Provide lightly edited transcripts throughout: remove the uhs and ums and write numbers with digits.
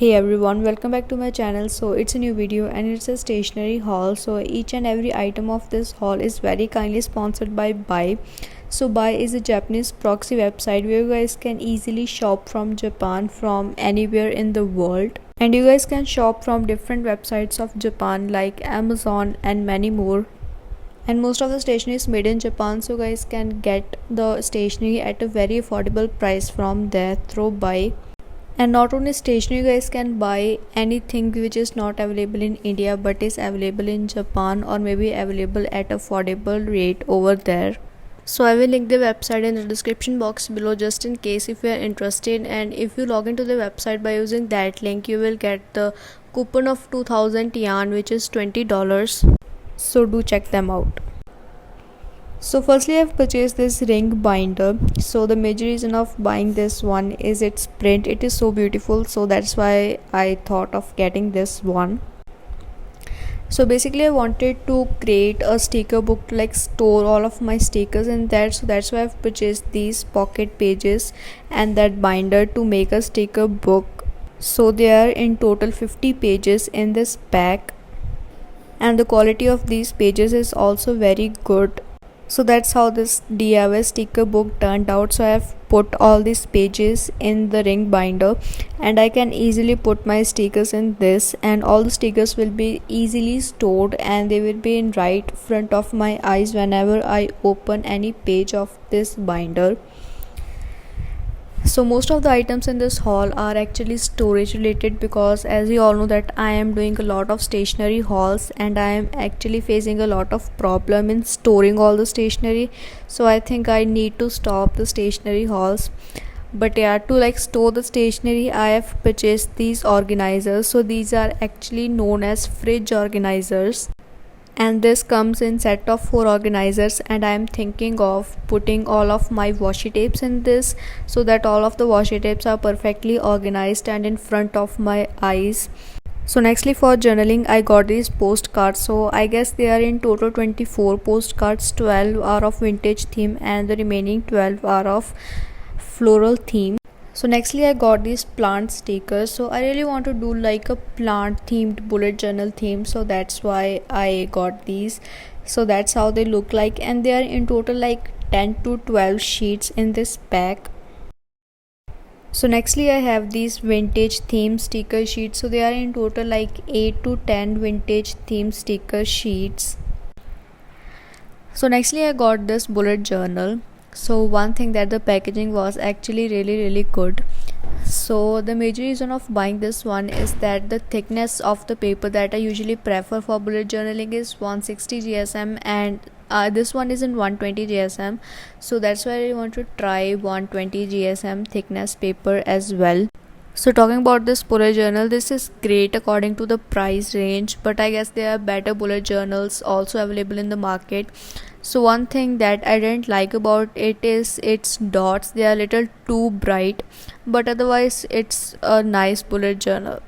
Hey everyone, welcome back to my channel. So it's a new video and it's a stationery haul. So each and every item of this haul is very kindly sponsored by Buy. So Buy is a Japanese proxy website where you guys can easily shop from Japan from anywhere in the world. And you guys can shop from different websites of Japan like Amazon and many more. And most of the stationery is made in Japan, so guys can get the stationery at a very affordable price from there through Buy. And not only stationery, you guys can buy anything which is not available in India but is available in Japan or maybe available at affordable rate over there. So I will link the website in the description box below just in case if you are interested, and if you log into the website by using that link you will get the coupon of 2000 yen, which is $20. So do check them out. So firstly I've purchased this ring binder. So the major reason of buying this one is its print. It is so beautiful, so that's why I thought of getting this one. So basically I wanted to create a sticker book to like store all of my stickers in that, so that's why I've purchased these pocket pages and that binder to make a sticker book. So there are in total 50 pages in this pack, and the quality of these pages is also very good. So that's how this DIY sticker book turned out. So I have put all these pages in the ring binder and I can easily put my stickers in this, and all the stickers will be easily stored and they will be in right front of my eyes whenever I open any page of this binder. So most of the items in this haul are actually storage related, because as you all know that I am doing a lot of stationery hauls and I am actually facing a lot of problem in storing all the stationery. So I think I need to stop the stationery hauls. But yeah, to like store the stationery I have purchased these organizers. So these are actually known as fridge organizers, and this comes in set of 4 organizers, and I am thinking of putting all of my washi tapes in this so that all of the washi tapes are perfectly organized and in front of my eyes. So nextly for journaling I got these postcards. So I guess they are in total 24 postcards. 12 are of vintage theme and the remaining 12 are of floral theme. So nextly I got these plant stickers. So I really want to do like a plant themed bullet journal theme, so that's why I got these. So that's how they look like, and they are in total like 10 to 12 sheets in this pack. So nextly I have these vintage theme sticker sheets. So they are in total like 8 to 10 vintage theme sticker sheets. So nextly I got this bullet journal. So one thing that the packaging was actually really good. So the major reason of buying this one is that the thickness of the paper that I usually prefer for bullet journaling is 160 GSM, and this one is in 120 GSM. So that's why I want to try 120 GSM thickness paper as well. So talking about this bullet journal, this is great according to the price range, but I guess there are better bullet journals also available in the market. So one thing that I didn't like about it is its dots. They are a little too bright, but otherwise it's a nice bullet journal.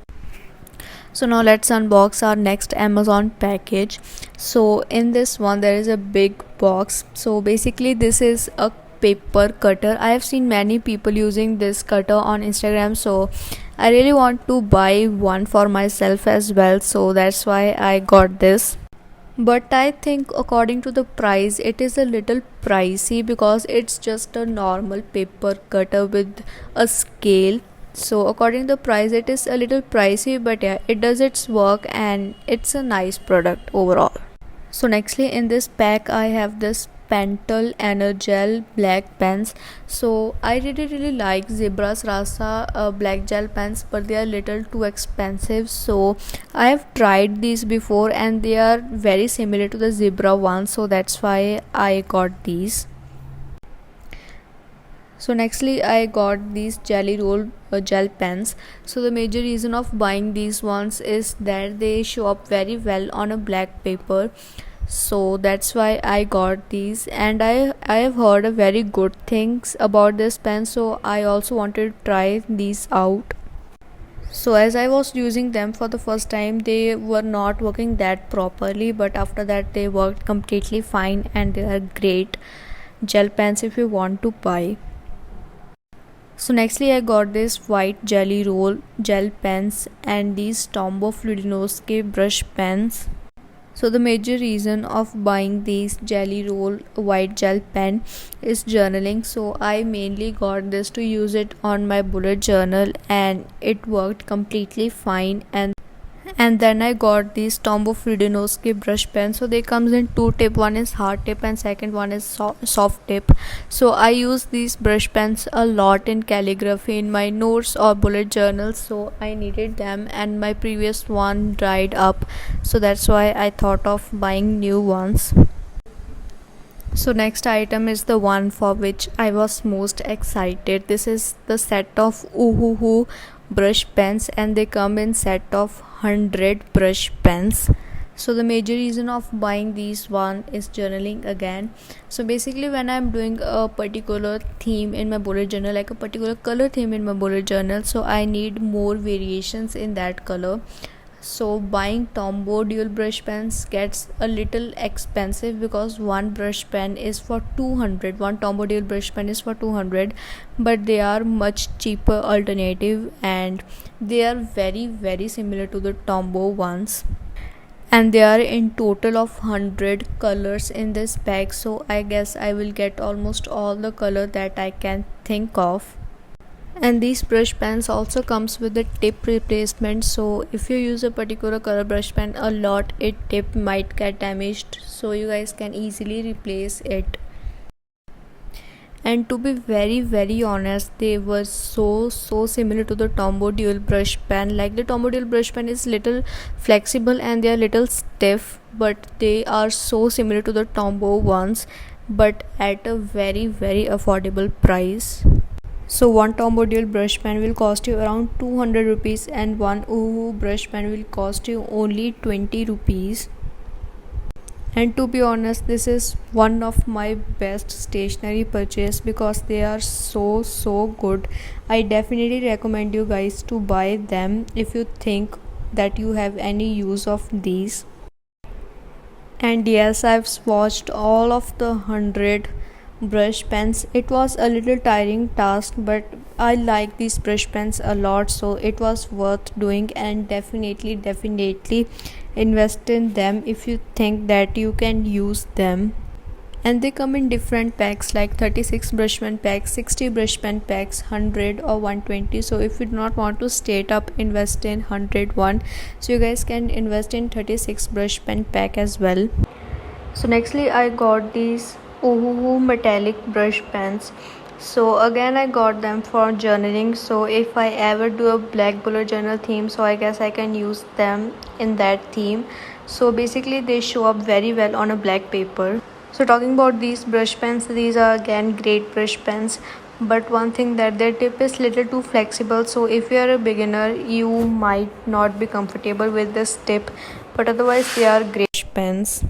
So now let's unbox our next Amazon package. So in this one there is a big box. So basically this is a paper cutter. I have seen many people using this cutter on Instagram, so I really want to buy one for myself as well. So that's why I got this. But I think according to the price it is a little pricey, because it's just a normal paper cutter with a scale. So according to the price it is a little pricey, but yeah, it does its work and it's a nice product overall. So nextly in this pack I have this Pentel Energel black pens. So I really like Zebra's Rasa black gel pens, but they are little too expensive. So I have tried these before and they are very similar to the Zebra ones, so that's why I got these. So nextly I got these Jelly Roll gel pens. So the major reason of buying these ones is that they show up very well on a black paper. So that's why I got these, and I have heard a very good things about this pen, so I also wanted to try these out. So as I was using them for the first time, they were not working that properly, but after that they worked completely fine, and they are great gel pens if you want to buy. So nextly I got this white jelly roll gel pens and these Tombow Fluidinosque brush pens. So the major reason of buying these jelly roll white gel pen is journaling. So I mainly got this to use it on my bullet journal and it worked completely fine. And then I got these Tombow Fluidinosque brush pen. So they comes in two tip, one is hard tip and second one is soft tip. So I use these brush pens a lot in calligraphy in my notes or bullet journals, so I needed them and my previous one dried up, so that's why I thought of buying new ones. So next item is the one for which I was most excited. This is the set of Oohoo brush pens and they come in set of 100 brush pens. So the major reason of buying these one is journaling again. So basically when I'm doing a particular theme in my bullet journal, like a particular color theme in my bullet journal, so I need more variations in that color. So buying Tombow dual brush pens gets a little expensive because one brush pen is for 200, one Tombow dual brush pen is for 200, but they are much cheaper alternative and they are very similar to the Tombow ones, and they are in total of 100 colors in this bag. So I guess I will get almost all the color that I can think of. And these brush pens also comes with a tip replacement, so if you use a particular color brush pen a lot, it tip might get damaged, so you guys can easily replace it. And to be very honest, they were so similar to the Tombow dual brush pen. Like the Tombow dual brush pen is little flexible and they are little stiff, but they are so similar to the Tombow ones, but at a very affordable price. So one Tombow dual brush pen will cost you around 200 rupees and one Oohoo brush pen will cost you only 20 rupees. And to be honest, this is one of my best stationery purchase because they are so good. I definitely recommend you guys to buy them if you think that you have any use of these. And yes, I've swatched all of the 100 brush pens. It was a little tiring task, but I like these brush pens a lot, so it was worth doing. And definitely invest in them if you think that you can use them. And they come in different packs like 36 brush pen packs, 60 brush pen packs, 100 or 120. So if you do not want to straight up invest in 100 one, so you guys can invest in 36 brush pen pack as well. So nextly I got these Oohoo metallic brush pens. So again I got them for journaling, so if I ever do a black bullet journal theme, so I guess I can use them in that theme. So basically they show up very well on a black paper. So talking about these brush pens, these are again great brush pens, but one thing that their tip is little too flexible, so if you are a beginner you might not be comfortable with this tip, but otherwise they are great pens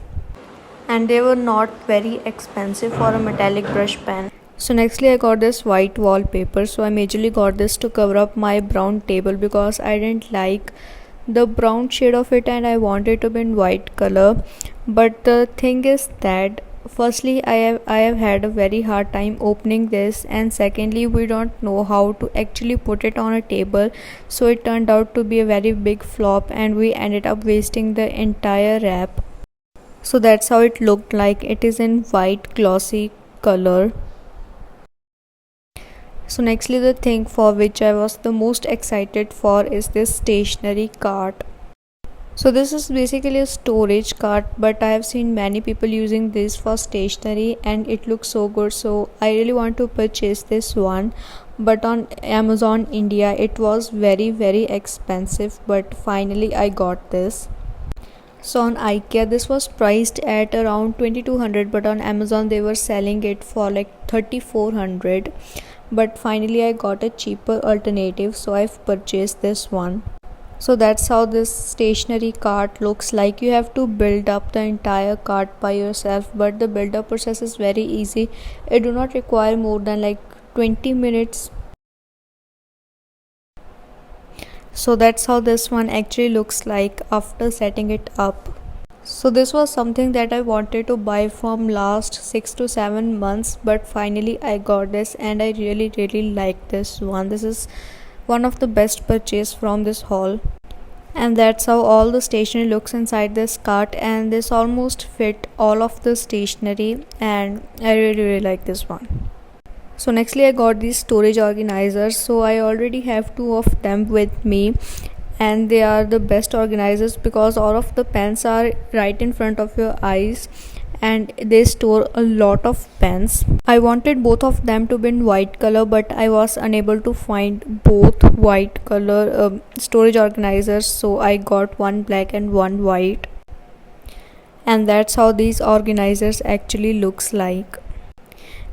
and they were not very expensive for a metallic brush pen. So nextly I got this white wallpaper. So I majorly got this to cover up my brown table because I didn't like the brown shade of it and I wanted to be in white color. But the thing is that firstly I have had a very hard time opening this, and secondly we don't know how to actually put it on a table, so it turned out to be a very big flop and we ended up wasting the entire wrap. So that's how it looked like. It is in white glossy color. So nextly the thing for which I was the most excited for is this stationery cart. So this is basically a storage cart, but I have seen many people using this for stationery and it looks so good, so I really want to purchase this one. But on Amazon India it was very expensive, but finally I got this. So on IKEA this was priced at around 2200, but on Amazon they were selling it for like 3400. But finally I got a cheaper alternative, so I've purchased this one. So that's how this stationery cart looks like. You have to build up the entire cart by yourself, but the build up process is very easy. It do not require more than like 20 minutes. So that's how this one actually looks like after setting it up. So this was something that I wanted to buy from last 6 to 7 months, but finally I got this and I really like this one. This is one of the best purchase from this haul. And that's how all the stationery looks inside this cart, and this almost fit all of the stationery, and I really like this one. So nextly I got these storage organizers. So I already have two of them with me, and they are the best organizers because all of the pens are right in front of your eyes and they store a lot of pens. I wanted both of them to be in white color, but I was unable to find both white color storage organizers, so I got one black and one white. And that's how these organizers actually looks like.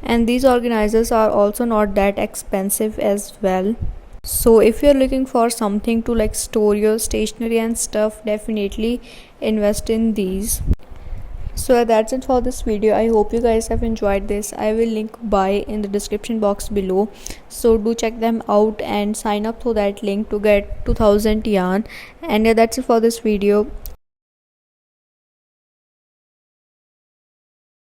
And these organizers are also not that expensive as well. So if you're looking for something to like store your stationery and stuff, definitely invest in these. So that's it for this video. I hope you guys have enjoyed this. I will link buy in the description box below, so do check them out and sign up through that link to get 2000 yarn. And yeah, that's it for this video.